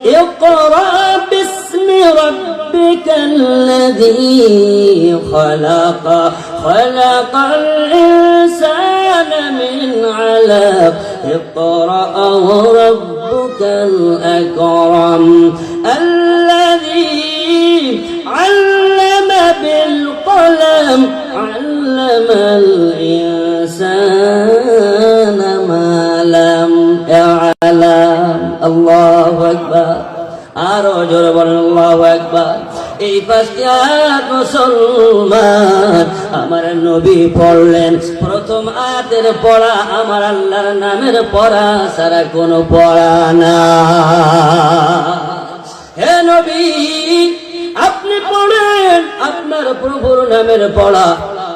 اقرأ باسم ربك الذي خلق خلق الإنسان من علق اقرأ وربك الأكرم الذي علم بالقلم علم الإنسان ما لم يعلم الله أكبر আরো জোরে বলেন আল্লাহু আকবার। এই পাঁচটি আয়াত মুসলমান আমার নবী পড়লেন। প্রথম আয়াতের পড়া আমার আল্লাহর নামের পড়া ছাড়া কোনো পড়া না। হে নবী, আপনি পড়েন আপনার প্রভুর নামের পড়া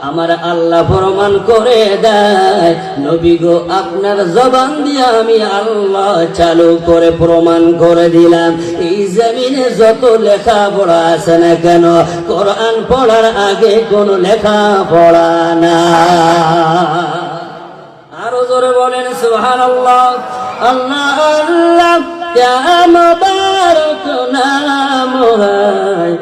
আমার আল্লাহ প্রমাণ করে দেয়। নবী গো, আপনার জবান দিয়ে আমি আল্লাহ চালু করে প্রমাণ করে দিলাম। এই জমিনে যত লেখা পড়া আছে না কেন, কোরআন পড়ার আগে কোন লেখা পড়া না। আরো জোরে বলেন সুবহানাল্লাহ। আল্লাহ আল্লাহ ইয়া মুবারক নাম হয়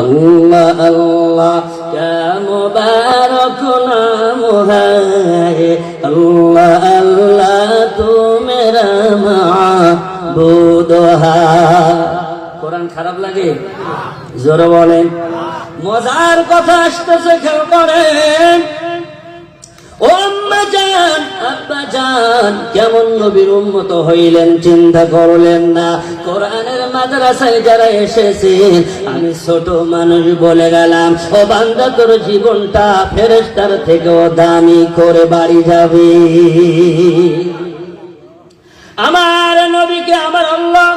अल्लाह अल्लाह क्या मुबारक नाम है अल्लाह अल्लाह तू मेरा माबूद है। কোরআন খারাপ লাগে? জোরে বলেন। মজার কথা আসতেছে, খেয়াল করেন। ও আম্মা জান, আব্বা জান, কেমন নবীর উম্মত হইলেন চিন্তা করলেন না? কোরআনের মাদ্রাসায় যারা এসেছেন, আমি ছোট মানুষ বলে গেলাম, ও বান্দা তোর জীবনটা ফেরেশতার থেকেও দামি করে বাড়ি যাবে। আমার নবীকে আমার আল্লাহ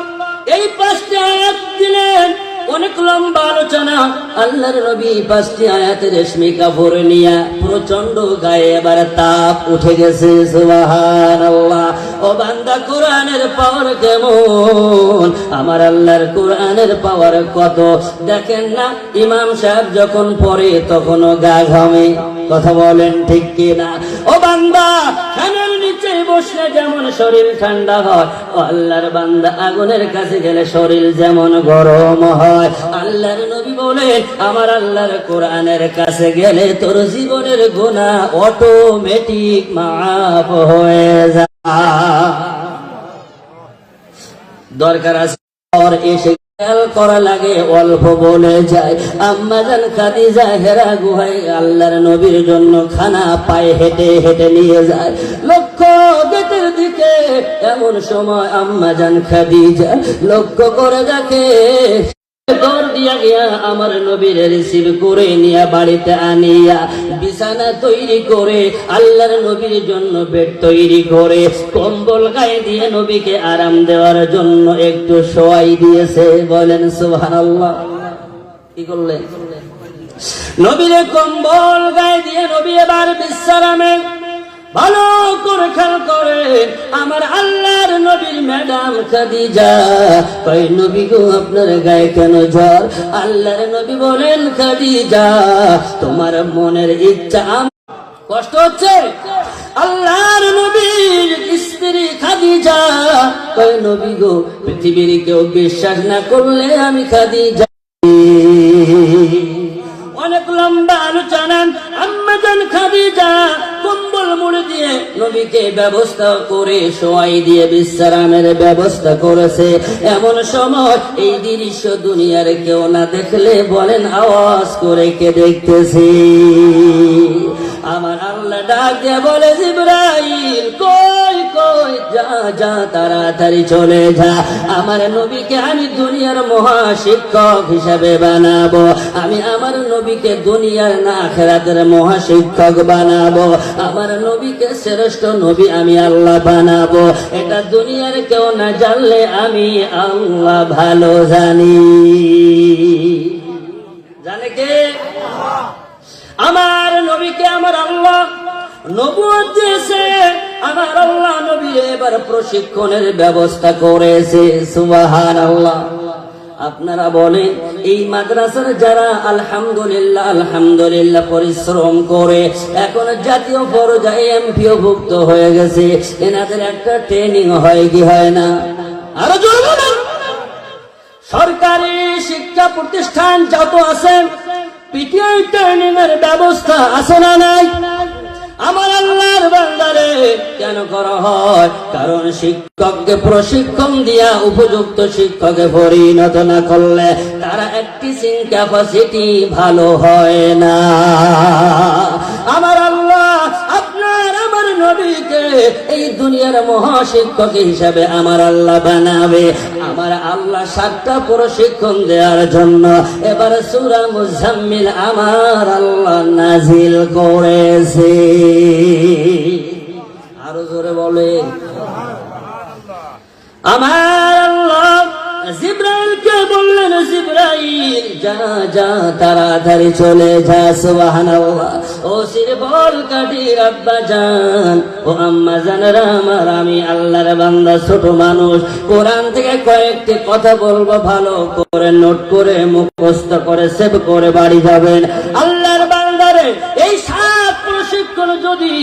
এই পাঁচটি আয়াত দিলেন। অনেক লম্বা আলোচনা। আল্লাহর নবী পাঁচটি আয়াতের রেশমি কাপড় নিয়ে প্রচন্ড গায়ে এবার তাপ উঠে গেছে। সুবহানাল্লাহ। ও বান্দা, কোরআনের পাওয়ার কেমন? আমার আল্লাহর কোরআনের পাওয়ার কত দেখেন না? ইমাম সাহেব যখন পড়ে তখনও গা ঘামে। কথা বলেন ঠিক কিনা? ও বান্দা, ফ্যানের নিচে বসলে যেমন শরীর ঠান্ডা হয়, ও আল্লাহর বান্দা আগুনের কাছে গেলে শরীর যেমন গরম হয়। আল্লাহর নবী বলেন, আমার আল্লাহর কোরআনের কাছে গেলে তোর জীবনের গুনাহ অটোমেটিক মাফ হয়ে যায়। দরকার আছে এসে খেয়াল করা লাগে, অল্প বলে যায়। আম্মা জান খাদিজা হেরা গুহায় আল্লাহর নবীর জন্য খানা পায়ে হেঁটে হেঁটে নিয়ে যায় লক্ষ্য গেটের দিকে। এমন সময় আম্মা জান খাদিজা লক্ষ্য করে দেখে দৌড় দিয়া গিয়া আমার নবীর রিসিভ করে নিয়ে বাড়িতে আনিয়া বিছানা তৈরি করে আল্লাহর নবীর জন্য বেড তৈরি করে কম্বল গায়ে দিয়ে নবীকে আরাম দেওয়ার জন্য একটু শোয়াই দিয়েছে। বলেন সুবহানাল্লাহ। কি করলেন? নবীর কম্বল গায়ে দিয়ে নবী এবার বিশ্রামে। ভালো করে খেয়াল করে, আমার আল্লাহর নবীর ম্যাডাম খাদিজা কই, নবী গো, আপনার গায়ে কেন জ্বর? আল্লাহর নবী বলেন, খাদিজা, তোমার মনের ইচ্ছা। কষ্ট হচ্ছে? আল্লাহর নবীর স্ত্রী খাদিজা কই, নবী গো, পৃথিবীর কেউ বিশ্বাস না করলে আমি খাদিজা। অনেক লম্বা আলোচনা। আম্মা জান খাদিজা কম্বল মুড়ে দিয়ে নবীকে ব্যবস্থা করে শোয়াই দিয়ে বিশ্রামের ব্যবস্থা করেছে। এমন সময় এই দৃশ্য দুনিয়ার কেউ না দেখলে বলেন আওয়াজ করে কে দেখতেছি? আমার আল্লাহ ডাক দিয়ে বলে, জিবরাইল কই কই, যা যা তাড়াতাড়ি চলে যা। আমার নবীকে আমি দুনিয়ার মহা শিক্ষক হিসাবে বানাবো। আমি আমার নবীকে দুনিয়ার না আখিরাতের মহা শিক্ষক বানাবো। আমার নবীকে শ্রেষ্ঠ নবী আমি আল্লাহ বানাবো। এটা দুনিয়ার কেউ না জানলে আমি আল্লাহ ভালো জানি। জানে কে? আমার নবীকে আমার আল্লাহ নবুয়ত দিয়েছে। আমার আল্লাহ নবীর এবার প্রশিক্ষণের ব্যবস্থা করেছে। সুবহানাল্লাহ। আপনারা বলেন, এই মাদ্রাসার যারা আলহামদুলিল্লাহ আলহামদুলিল্লাহ পরিশ্রম করে এখন জাতীয় পর্যায়ে এমপিও ভুক্ত হয়ে গেছে, এনাদের একটা ট্রেনিং হয় কি হয় না? আরো জোরে বলেন। সরকারি শিক্ষা প্রতিষ্ঠান যত আছে পিটিআই ট্রেনিং এর ব্যবস্থা আছে না নাই? আমার আল্লাহর বান্দারে কেন করা হয়? কারণ শিক্ষককে প্রশিক্ষণ দিয়া উপযুক্ত শিক্ষকে পরিণত না করলে তারা টিচিং ক্যাপাসিটি ভালো হয় না। আমার আল্লাহ আপনার আমার নবীকে এই দুনিয়ার মহাশিক্ষক হিসাবে আমার আল্লাহ বানাবে। আমার আল্লাহ 7টা প্রশিক্ষণ দেওয়ার জন্য এবার সূরা মুজাম্মিল আমার আল্লাহ নাজিল করেছে। আরো জোরে বলেন। আমার আল্লাহ জিবরাইলকে বললেন, জিবরাইল যা যা তাড়াতাড়ি চলে যা। সুবহানাল্লাহ। ও সিরবল কাটির আব্বা জান ও আম্মা জানেরা আমার, আমি আল্লাহর বান্দা ছোট মানুষ, কোরআন থেকে কয়েকটি কথা বলবো, ভালো করে নোট করে মুখস্থ করে সেভ করে বাড়ি যাবেন। আল্লাহর বান্দারে এই 7 প্রশিক্ষণ যদি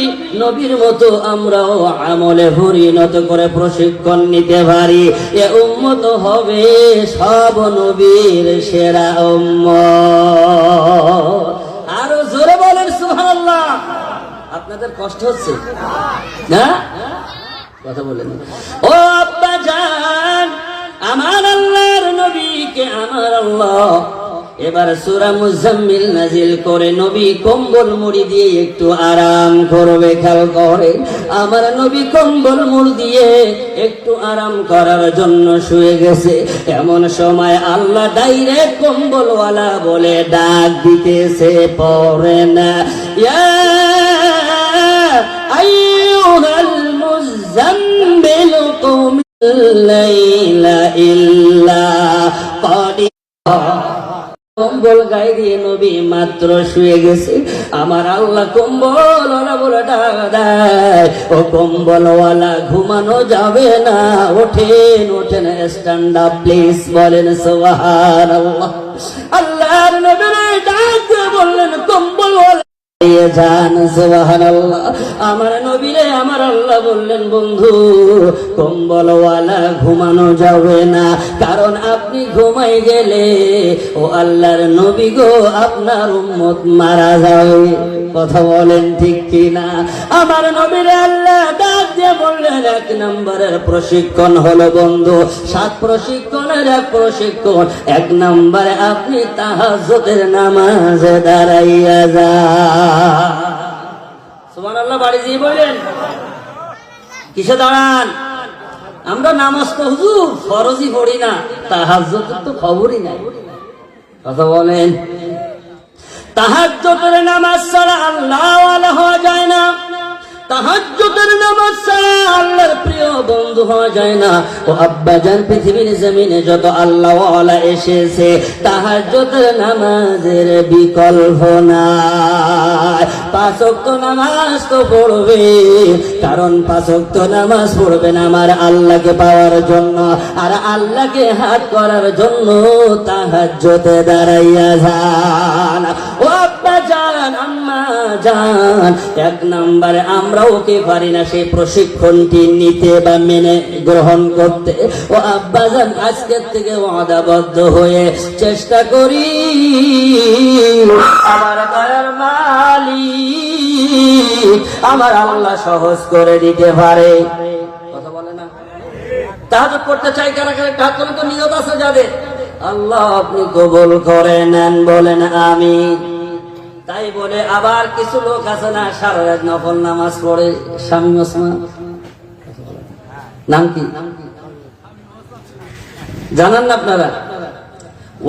নবীর মতো আমরাও আমলে পরিণত করে প্রশিক্ষণ নিতে পারি, এ উম্মত হবে সব নবীর সেরা উম্মত। আরো জোরে বলেন সুবহানাল্লাহ। আপনাদের কষ্ট হচ্ছে না? কথা বলেন। ও আব্বা জান, আমার আল্লাহর নবীকে আমার আল্লাহ এবার সূরা মুজাম্মিল নাজিল করে নবী কম্বল মুড়ি দিয়ে একটু আরাম করবে। খেয়াল করে আমার নবী কম্বল মুড়ি দিয়ে একটু আরাম করার জন্য শুয়ে গেছে। এমন সময় আল্লাহ ডাইরেক্ট কম্বলওয়ালা বলে ডাক দিতেছে, পড়ে না ইয়া আইয়ুহাল মুজাম্মিল কুমিল লাইলা ইল্লা কালিলা। কম্বল গায়ে দিয়ে নবী মাত্র শুয়ে গেছে, আমার আল্লাহ কম্বলওয়ালা বলে ডাক দেয়, ও কম্বলওয়ালা ঘুমানো যাবে না, ওঠেন ওঠেন, স্ট্যান্ড আপ প্লিজ। বলেন সুবহানাল্লাহ। আল্লাহর নবী ডাক দিয়ে বললেন, কম্বলওয়ালা জান। সুবহানাল্লাহ। আমার নবীরে আমার আল্লাহ বললেন, বন্ধু কম্বলওয়ালা ঘুমানো যাবে না, কারণ আপনি ঘুমাই গেলে ও আল্লাহর নবী গো আপনার উম্মত মারা যাবে। কথা বলেন ঠিক কিনা? আমার নবীরে আল্লাহ ডাক দিয়ে বললেন, 1 নম্বরের প্রশিক্ষণ হলো বন্ধু, 7 প্রশিক্ষণের 1 প্রশিক্ষণ। 1 নম্বরে আপনি তাহাজ্জুদের নামাজে দাঁড়াইয়া যান। সুবহানাল্লাহ। বাড়ি দিয়ে বলেন, কিসে দাঁড়ান? আমরা নামাজ তো হুজুর ফরজই পড়ি না, তাহাজ্জুদের তো খবরই নাই। কথা বলেন। তাহাজ্জুদের নামাজ ছাড়া আল্লাহ ওয়ালা হওয়া যায় না। তাহাজ্জুদের নামাজ ছাড়া আল্লাহর প্রিয় বন্ধু হওয়া যায় না। ও আব্বাজান, পৃথিবীর জমিনে যত আল্লাহ ওয়ালা এসেছে তাহাজ্জুদের নামাজের বিকল্প নাই। 5 ওয়াক্ত নামাজ তো পড়বে, কারণ 5 ওয়াক্ত নামাজ পড়বেন আমার আল্লাহকে পাওয়ার জন্য, আর আল্লাহকে হাত করার জন্য তাহাজ্জুদে দাঁড়াইয়া যান। ও আব্বাজান, আম্মা জান, 1 নম্বরে আমরা ওকে পারি না সেই প্রশিক্ষণটি নিতে বা মেনে গ্রহণ করতে। ও আব্বাজান, আজকের থেকে ওয়াদাবদ্ধ হয়ে চেষ্টা করি আমার দয়ার মালিক আমার আল্লাহ সহজ করে দিতে পারে। কথা বলে না? তাহাজ্জুদ পড়তে চাই কারা কারা? কাজ করে তো নিয়ত আছে যাদের, আল্লাহ আপনি কবুল করে নেন। বলেন আমিন। তাই বলে আবার কিছু লোক আছে না সারা রাত নফল নামাজ পড়ে। শামীম ওসমান নাম কি জানান না আপনারা?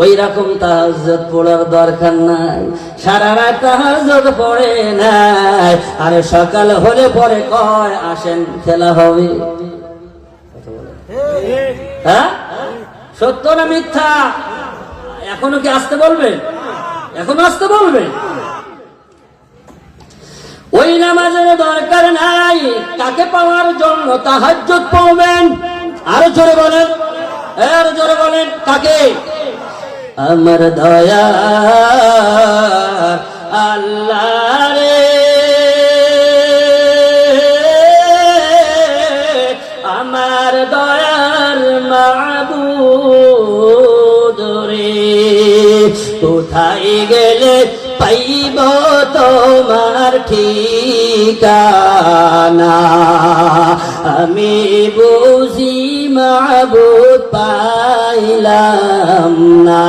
ওই রকম তাহাজ্জুদ পড়ার দরকার নাই। সারা রাত তাহাজ্জুদ পড়ে নাই, আরে সকাল হলে পরে কয় আসেন খেলা হবে। হ্যাঁ, সত্য না মিথ্যা? এখনো কি আসতে বলবে? এখনো আসতে বলবে? ওই নামাজের দরকার নাই। কাকে পাওয়ার জন্য তাহাজ্জুদ পড়বেন? আরো জোরে বলেন, আরো জোরে বলেন। কাকে? আমার দয়া আল্লাহ রে, আমার দয়ার কোথায় গেলে পাইব তোমার ঠিকানা আমি বুঝি মাবুদ পাইলাম না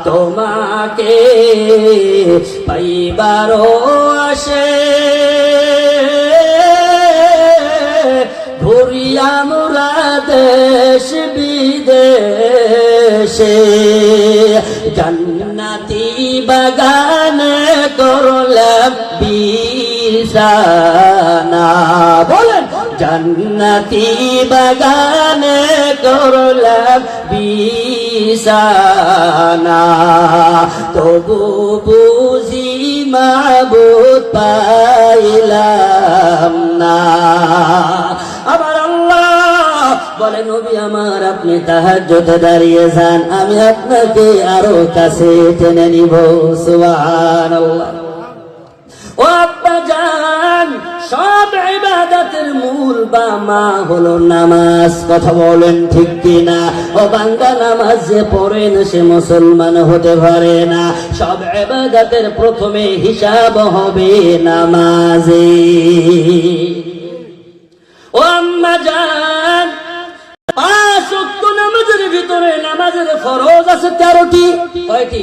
তোমাকে পাইবারও আসে ঘুরিয়া মোরা দেশ বিদেশে জান্নাতি বাগানে করলাম বিছানা বলেন জান্নাতি বাগানে করলাম বিছানা তবু বুঝি মাবুদ পাইলাম না আবার আল্লাহ বলে নবী আমার আপনি তাহাজ্জুদে দাঁড়িয়ে যান আমি আপনাকে আরো কাছে টেনে নিব সুবহানাল্লাহ ও আব্বা জান সব ইবাদতের মূল বা মা হলো নামাজ কথা বলেন ঠিক কিনা ও বান্দা নামাজ যে পড়ে না সে মুসলমান হতে পারে না সব ইবাদতের প্রথমে হিসাব হবে নামাজে ও আম্মা জান 5 ওয়াক্ত নামাজের ভিতরে নামাজের ফরজ আছে 13টি কয়টি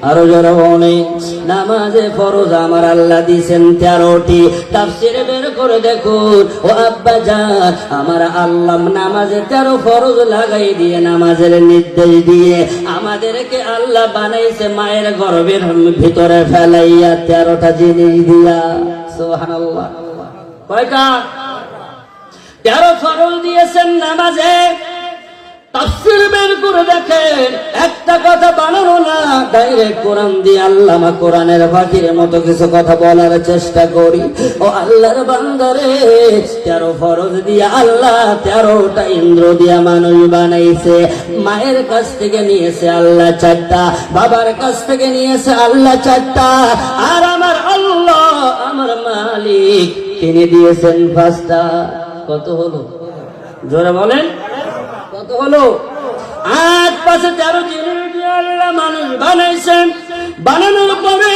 আরো যারা অনেক নামাজে ফরজ আমার আল্লাহ দিয়েছেন 13টি তাফসীরে বের করে দেখুন ও আব্বা জান আমার আল্লাহ নামাজে 13 ফরজ লাগাই দিয়ে নামাজের নির্দেশ দিয়ে আমাদেরকে আল্লাহ বানাইছে মায়ের গর্ভের ভিতরে ফেলাইয়া 13টা জিনিস দিয়া সুবহানাল্লাহ কয়টা 13 ফরজ দিয়েছেন নামাজে তাফসীর বের করে দেখেন একটা কথা বানানো না ডাইরেক্ট কোরআন দিয়ে আল্লামা কোরআনের ফাঁকির মতো কিছু কথা বলার চেষ্টা করি ও আল্লাহর বান্দারে 13 ফরজ দিয়ে আল্লাহ 13টা ইন্দ্র দিয়া মানুষ বানাইছে মায়ের কাছ থেকে নিয়েছে আল্লাহ 4টা বাবার কাছ থেকে নিয়েছে আল্লাহ 4টা আর আমার আল্লাহ আমার মালিক তিনি দিয়েছেন 5টা কত হলো জোরে বলেন কত হলো 8 5 13 জিনিস দিয়ে আল্লাহ মানুষ বানাইছেন বানানোর পরে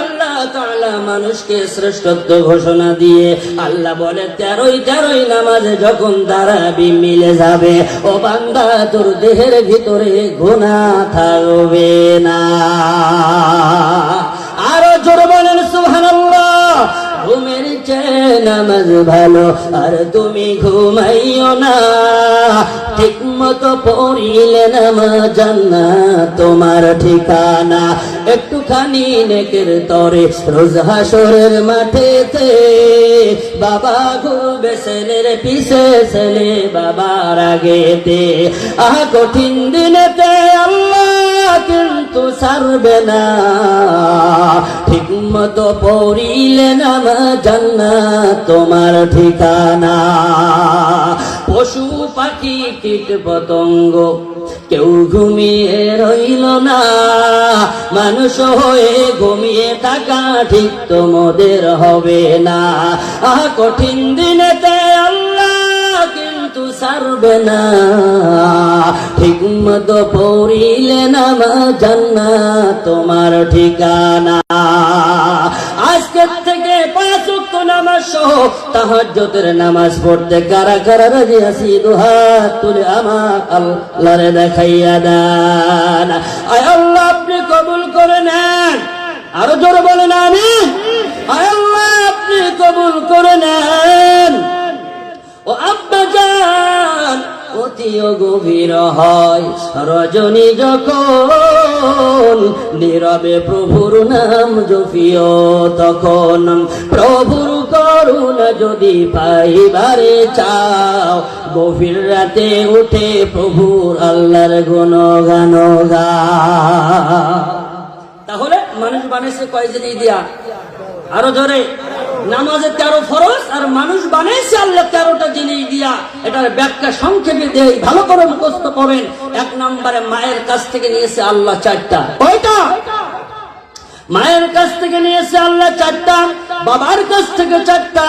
আল্লাহ তাআলা মানুষকে শ্রেষ্ঠত্ব ঘোষণা দিয়ে আল্লাহ বলে 13ই নামাজে যখন দাঁড়াবি মিলে যাবে ও বান্দা তোর দেহের ভিতরে গুনাহ থাকবে না আরো জোরে বলেন সুবহানাল্লাহ ঘুমের চেয়ে নামাজ ভালো আর তুমি ঘুমাইও না ঠিক মতো পড়িলে নামাজ জান্নাত তোমার ঠিকানা একটুখানি নেকের তরে রোজ হাসরের মাঠেতে বাবা ঘুরবে ছেলের পিছে ছেলে বাবার আগেতে কঠিন দিনেতে আল্লাহ কিন্তু ছাড়বে না ঠিক মতো পড়িলে নামাজ জান্নাত তোমার ঠিকানা পশু পাখি কীট পতঙ্গ কেউ ঘুমিয়ে রইল না মানুষ হয়ে ঘুমিয়ে থাকা ঠিক তোমাদের হবে না কঠিন দিনেতে আল্লাহ কিন্তু ছাড়বে না ঠিক মতো পড়িলে নামাজ জান্নাত তোমার ঠিকানা আজকের থেকে 5 ওয়াক্ত নামাজ সহ তাহাজ্জুদের নামাজ পড়তে কারা কারা রাজি আছি দুহাত তুলে আমার আল্লাহরে দেখাইয়া দেন আয় আল্লাহ আপনি কবুল করে নেন আরো জোরে বলেন আমিন আয় আল্লাহ আপনি কবুল করে নেন ও আব্বা জান অতিও গভীর হয় রজনী যখন নীরবে প্রভুর নাম জপিও তখন প্রভুর করুণা যদি পাইবারে চাও গভীর রাতে উঠে প্রভুর আল্লাহর গুণগান গাও তাহলে মানুষ বানাইছে কয় জিনিস দিয়া আরো জোরে নামাজে 13 ফরজ আর মানুষ বানাইছে আল্লাহ 13টা জিনিস দিয়া এটার ব্যাখ্যা সংক্ষেপে দেই ভালো করে মুখস্থ করেন 1 নম্বরে মায়ের কাছ থেকে নিয়েছে আল্লাহ 4টা কয়টা মায়ের কাছ থেকে নিয়েছে আল্লাহ চারটা, বাবার কাছ থেকে চারটা,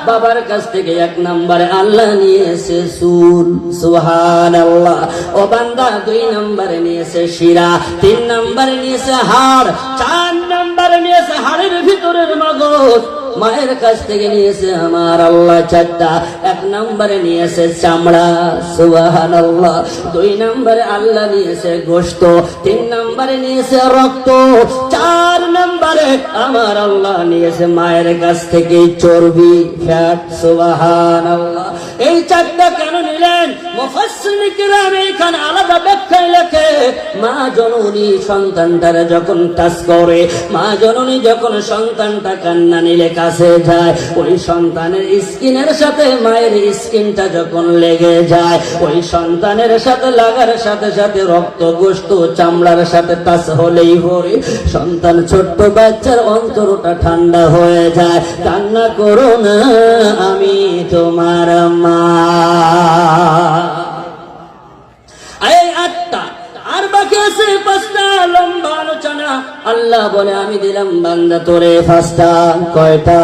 বাবার কাছ থেকে 1 নম্বরে আল্লাহ নিয়েছে চুল, সুবহানাল্লাহ। ও বান্দা 2 নম্বরে নিয়েছে শিরা, 3 নম্বরে নিয়েছে হাড়, 4 নম্বরে নিয়েছে হাড়ের ভিতরের মগজ। মায়ের কাছ থেকে নিয়েছে আমার আল্লাহ চারটা, 1 নম্বরে নিয়েছে চামড়া, সুবহানাল্লাহ। 2 নম্বরে আল্লাহ নিয়েছে গোশত, 3 নম্বরে নিয়েছে রক্ত, 4 নম্বরে আমার আল্লাহ নিয়েছে মায়ের কাছ থেকে চর্বি, ফ্যাট, সুবহানাল্লাহ। এই চারটা কেন নিলেন? মুফাসসিরিন কিরাম এখানে আলাদা ব্যাখ্যায় লেখে, মা জননী সন্তানটারে যখন টাচ করে, মা জননী যখন সন্তানটা কান্না নিলে কাছে যায়, ওই সন্তানের স্কিনের সাথে মায়ের স্কিনটা যখন লেগে যায়, ওই সন্তানের সাথে লাগার সাথে সাথে রক্ত, গোশত, চামড়ার সাথে টাচ হলেই পরে সন্তান ছোট্ট বাচ্চার অন্তরটা ঠান্ডা হয়ে যায়। কান্না করো না, আমি তোমার মা। এই 8টা, আর বাকি আছে 5টা লম্বা আলোচনা। আল্লাহ বলে আমি দিলাম বান্দা তোরে 5টা। কয়টা?